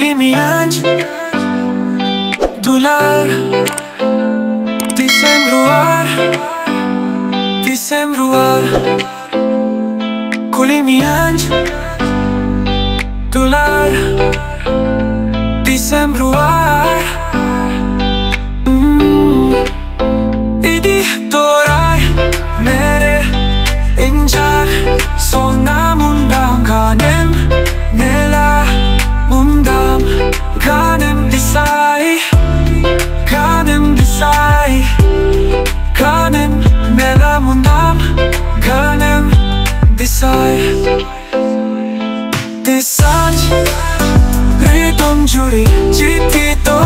Kulimian Dular Disembruar Kulimian Dular Disembruar İdi doray mere incar Sona mundam kanem nela mundam kanem disay kanem nela mundam kanem disay Desanj Ridom juri jiti to